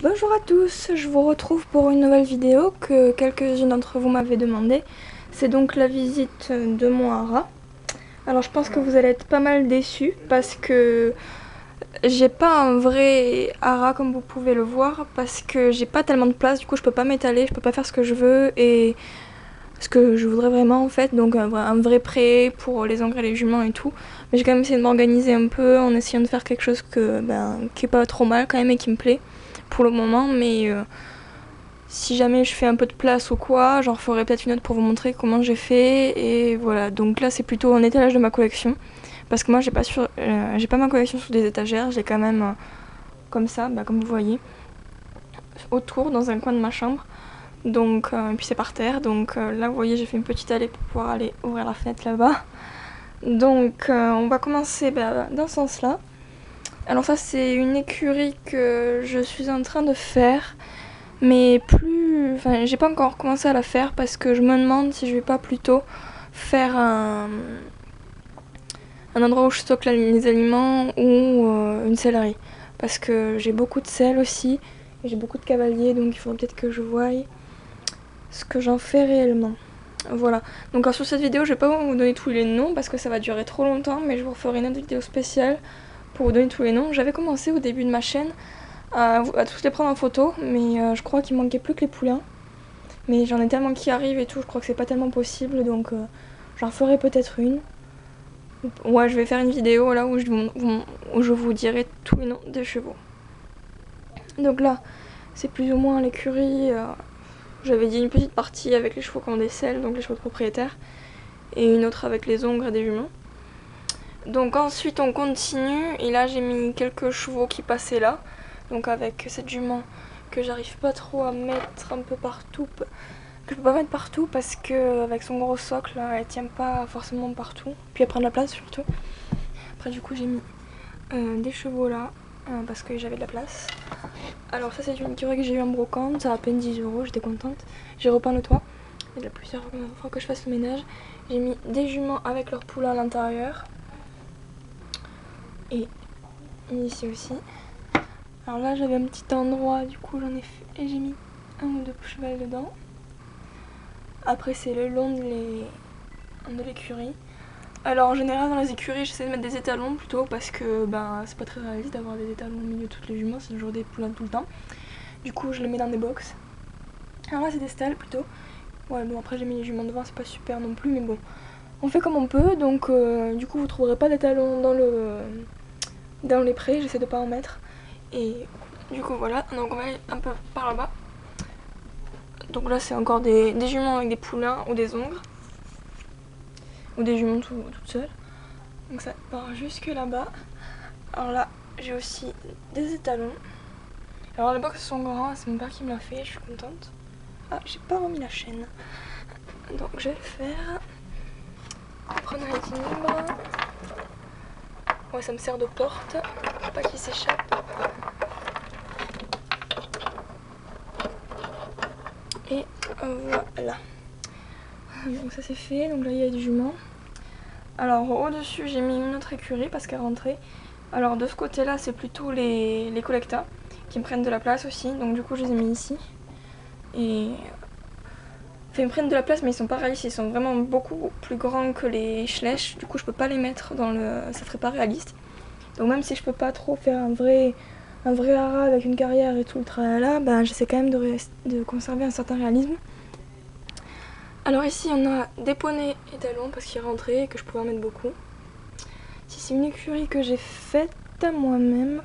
Bonjour à tous, je vous retrouve pour une nouvelle vidéo que quelques-uns d'entre vous m'avaient demandé. C'est donc la visite de mon haras. Alors je pense que vous allez être pas mal déçus parce que j'ai pas un vrai haras comme vous pouvez le voir, parce que j'ai pas tellement de place, du coup je peux pas m'étaler, je peux pas faire ce que je veux et ce que je voudrais vraiment en fait, donc un vrai pré pour les engrais, les juments et tout. Mais j'ai quand même essayé de m'organiser un peu en essayant de faire quelque chose qui est pas trop mal quand même et qui me plaît pour le moment, mais si jamais je fais un peu de place ou quoi, j'en ferai peut-être une autre pour vous montrer comment j'ai fait. Et voilà, donc là c'est plutôt un étalage de ma collection, parce que moi j'ai pas ma collection sur des étagères, j'ai quand même comme ça, comme vous voyez, autour dans un coin de ma chambre. Donc et puis c'est par terre, donc là vous voyez j'ai fait une petite allée pour pouvoir aller ouvrir la fenêtre là-bas. Donc on va commencer dans ce sens là. Alors ça c'est une écurie que je suis en train de faire, mais j'ai pas encore commencé à la faire parce que je me demande si je vais pas plutôt faire un endroit où je stocke les aliments ou une sellerie, parce que j'ai beaucoup de sel aussi et j'ai beaucoup de cavaliers, donc il faudrait peut-être que je voie ce que j'en fais réellement. Voilà, donc sur cette vidéo je vais pas vous donner tous les noms parce que ça va durer trop longtemps, mais je vous referai une autre vidéo spéciale pour vous donner tous les noms. J'avais commencé au début de ma chaîne à tous les prendre en photo, mais je crois qu'il manquait plus que les poulains. Mais j'en ai tellement qui arrivent et tout, je crois que c'est pas tellement possible, donc j'en ferai peut-être une. Ouais, je vais faire une vidéo là où je vous dirai tous les noms des chevaux. Donc là, c'est plus ou moins l'écurie. J'avais dit une petite partie avec les chevaux qui ont des selles, donc les chevaux de propriétaire, et une autre avec les ongres et des juments. Donc ensuite on continue, et là j'ai mis quelques chevaux qui passaient là, donc avec cette jument que j'arrive pas trop à mettre un peu partout, que je peux pas mettre partout parce que avec son gros socle là, elle tient pas forcément partout, puis elle prend de la place surtout. Après du coup j'ai mis des chevaux là parce que j'avais de la place. Alors ça c'est une écurie que j'ai eu en brocante, ça a à peine 10 €, j'étais contente. J'ai repeint le toit, il y a plusieurs fois que je fasse le ménage. J'ai mis des juments avec leur poulain à l'intérieur. Et ici aussi. Alors là j'avais un petit endroit, du coup j'en ai fait et j'ai mis un ou deux chevaux dedans. Après c'est le long de l'écurie. Alors en général dans les écuries j'essaie de mettre des étalons plutôt parce que c'est pas très réaliste d'avoir des étalons au milieu de toutes les juments, sinon j'aurai des poulains tout le temps. Du coup je les mets dans des box. Alors là c'est des stalles plutôt. Ouais bon après j'ai mis les juments devant, c'est pas super non plus, mais bon. On fait comme on peut, donc du coup vous trouverez pas d'étalons dans les prés, j'essaie de pas en mettre. Et du coup voilà, donc on va aller un peu par là-bas. Donc là c'est encore des juments avec des poulains ou des ongres. Ou des juments toutes seules. Donc ça part jusque là-bas. Alors là j'ai aussi des étalons. Alors les box sont grands, c'est mon père qui me l'a fait, je suis contente. Ah j'ai pas remis la chaîne. Donc je vais le faire. Prendre un équilibre. Ouais ça me sert de porte, faut pas qu'il s'échappe. Et voilà. Donc ça c'est fait, donc là il y a du jument. Alors au-dessus j'ai mis une autre écurie parce qu'elle rentrait. Alors de ce côté là c'est plutôt les collectas qui me prennent de la place aussi, donc du coup je les ai mis ici. Et enfin, ils me prennent de la place mais ils sont pas réalistes, ils sont vraiment beaucoup plus grands que les schlech, du coup je peux pas les mettre dans le... ça ferait pas réaliste. Donc même si je peux pas trop faire un vrai haras avec une carrière et tout le tralala, j'essaie quand même de conserver un certain réalisme. Alors ici on a des poneys étalons parce qu'ils rentraient et que je pouvais en mettre beaucoup. Ici c'est une écurie que j'ai faite moi-même.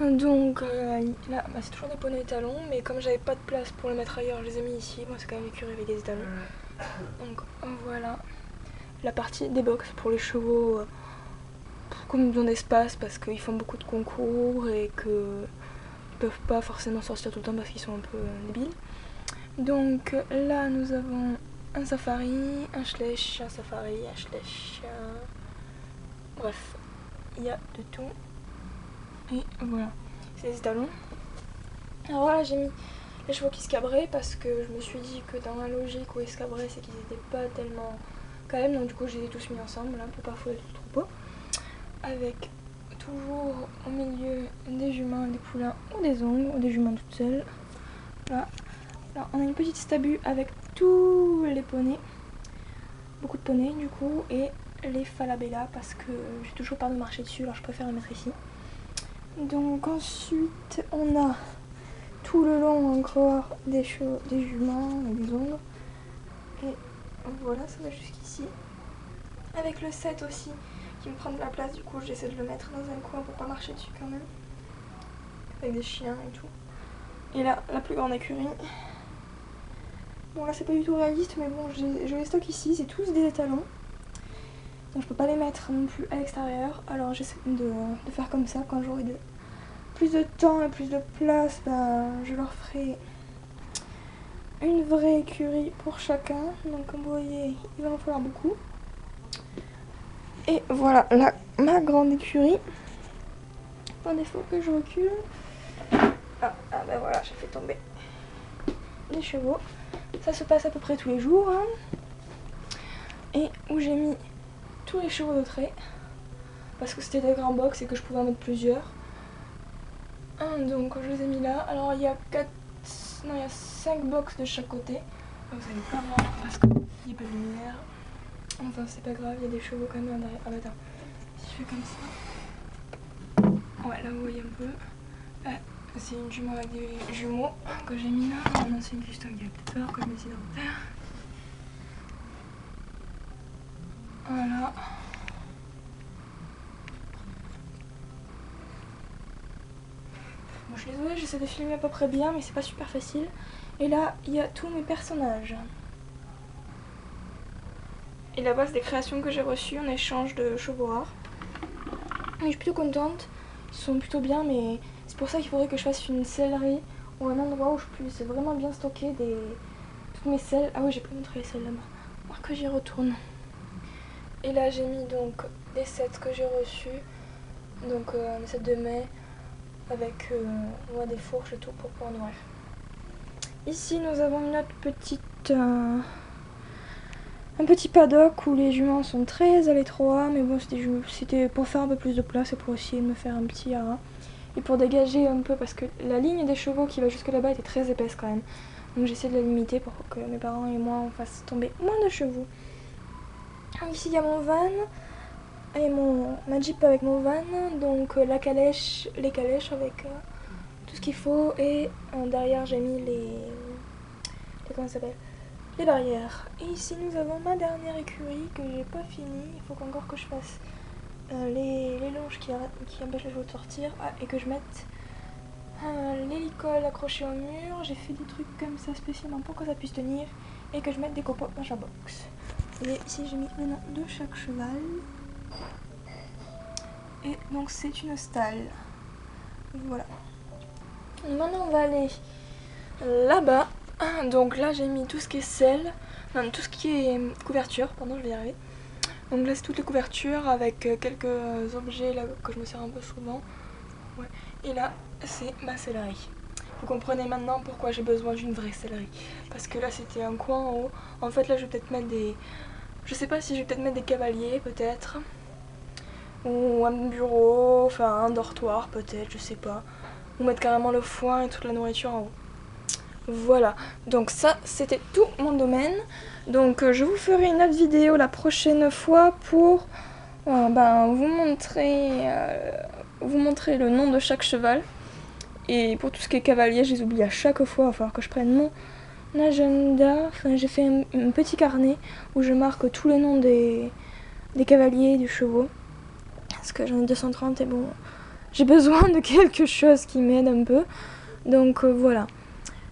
Donc là c'est toujours des poneys étalons, mais comme j'avais pas de place pour les mettre ailleurs, je les ai mis ici. Moi c'est quand même une écurie avec des étalons. Donc voilà la partie des box pour les chevaux. Comme ils ont d'espace parce qu'ils font beaucoup de concours et qu'ils peuvent pas forcément sortir tout le temps parce qu'ils sont un peu débiles. Donc là nous avons un safari, un schlech, un safari, un schlech, bref, il y a de tout. Et voilà, c'est les étalons. Alors voilà j'ai mis les chevaux qui se cabraient parce que je me suis dit que dans la logique où ils se cabraient c'est qu'ils étaient pas tellement calmes, donc du coup je les ai tous mis ensemble là pour pas fouler le troupeau. Avec toujours au milieu des juments, des poulains ou des ongles, ou des juments toutes seules. Là. Alors, on a une petite stabule avec tous les poneys, beaucoup de poneys du coup, et les falabella parce que j'ai toujours peur de marcher dessus, alors je préfère les mettre ici. Donc ensuite on a tout le long encore des juments et des ongles. Et voilà, ça va jusqu'ici. Avec le set aussi qui me prend de la place, du coup j'essaie de le mettre dans un coin pour pas marcher dessus quand même. Avec des chiens et tout. Et là, la plus grande écurie. Bon là c'est pas du tout réaliste, mais bon je les stocke ici, c'est tous des étalons. Donc je peux pas les mettre non plus à l'extérieur. Alors j'essaie de faire comme ça. Quand j'aurai plus de temps et plus de place, je leur ferai une vraie écurie pour chacun. Donc comme vous voyez, il va en falloir beaucoup. Et voilà ma grande écurie. Par défaut que je recule. Ah ben voilà, j'ai fait tomber les chevaux. Ça se passe à peu près tous les jours. Hein. Et où j'ai mis tous les chevaux de trait. Parce que c'était des grands box et que je pouvais en mettre plusieurs. Donc je les ai mis là. Alors il y a 5 box de chaque côté. Vous allez pas voir parce qu'il n'y a pas de lumière. Enfin c'est pas grave, il y a des chevaux quand même derrière. Ah bah attends, si je fais comme ça. Ouais là vous voyez un peu. C'est une jument avec des jumeaux que j'ai mis là. Non c'est une juste un guetteur comme ici dans le terre. Voilà. Bon, je suis désolée, j'essaie de filmer à peu près bien, mais c'est pas super facile. Et là, il y a tous mes personnages. Et là-bas, c'est des créations que j'ai reçues en échange de chevaux rares. Et je suis plutôt contente. Ils sont plutôt bien, mais c'est pour ça qu'il faudrait que je fasse une sellerie ou un endroit où je puisse vraiment bien stocker toutes mes selles. Ah oui, j'ai pas montré les selles là-bas. Alors que j'y retourne. Et là, j'ai mis donc des sets que j'ai reçus. Donc, un set de mai avec des fourches et tout pour pouvoir nourrir. Ici, nous avons une autre petite... un petit paddock où les juments sont très à l'étroit, mais bon c'était pour faire un peu plus de place et pour essayer de me faire un petit haras. Et pour dégager un peu, parce que la ligne des chevaux qui va jusque là-bas était très épaisse quand même. Donc j'essaie de la limiter pour que mes parents et moi on fasse tomber moins de chevaux. Donc ici il y a mon van, et ma Jeep avec mon van, donc les calèches avec tout ce qu'il faut, et derrière j'ai mis comment ça s'appelle, les barrières. Et ici nous avons ma dernière écurie que j'ai pas fini. Il faut encore que je fasse les longes qui empêchent les chevaux de sortir, et que je mette l'hélicole accroché au mur. J'ai fait des trucs comme ça spécialement pour que ça puisse tenir, et que je mette des copeaux dans chaque box. Et ici j'ai mis maintenant de chaque cheval. Et donc c'est une stalle. Voilà. Et maintenant on va aller là-bas. Donc là j'ai mis tout ce qui est selle, non, tout ce qui est couverture, pardon je vais y arriver. Donc là c'est toutes les couvertures avec quelques objets là que je me sers un peu souvent. Ouais. Et là c'est ma sellerie. Vous comprenez maintenant pourquoi j'ai besoin d'une vraie sellerie. Parce que là c'était un coin en haut. En fait là je vais peut-être mettre des... Je sais pas si je vais peut-être mettre des cavaliers peut-être. Ou un bureau, enfin un dortoir peut-être, je sais pas. Ou mettre carrément le foin et toute la nourriture en haut. Voilà, donc ça c'était tout mon domaine. Donc je vous ferai une autre vidéo la prochaine fois pour vous montrer le nom de chaque cheval. Et pour tout ce qui est cavalier, je les oublie à chaque fois, il va falloir que je prenne mon agenda. Enfin, j'ai fait un petit carnet où je marque tous les noms des cavaliers et des chevaux. Parce que j'en ai 230 et bon, j'ai besoin de quelque chose qui m'aide un peu. Donc voilà.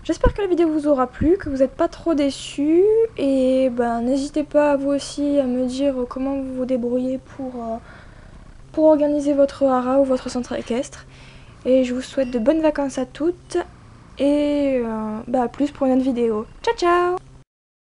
J'espère que la vidéo vous aura plu, que vous n'êtes pas trop déçus. Et n'hésitez pas vous aussi à me dire comment vous vous débrouillez pour organiser votre haras ou votre centre équestre. Et je vous souhaite de bonnes vacances à toutes. Et à plus pour une autre vidéo. Ciao ciao!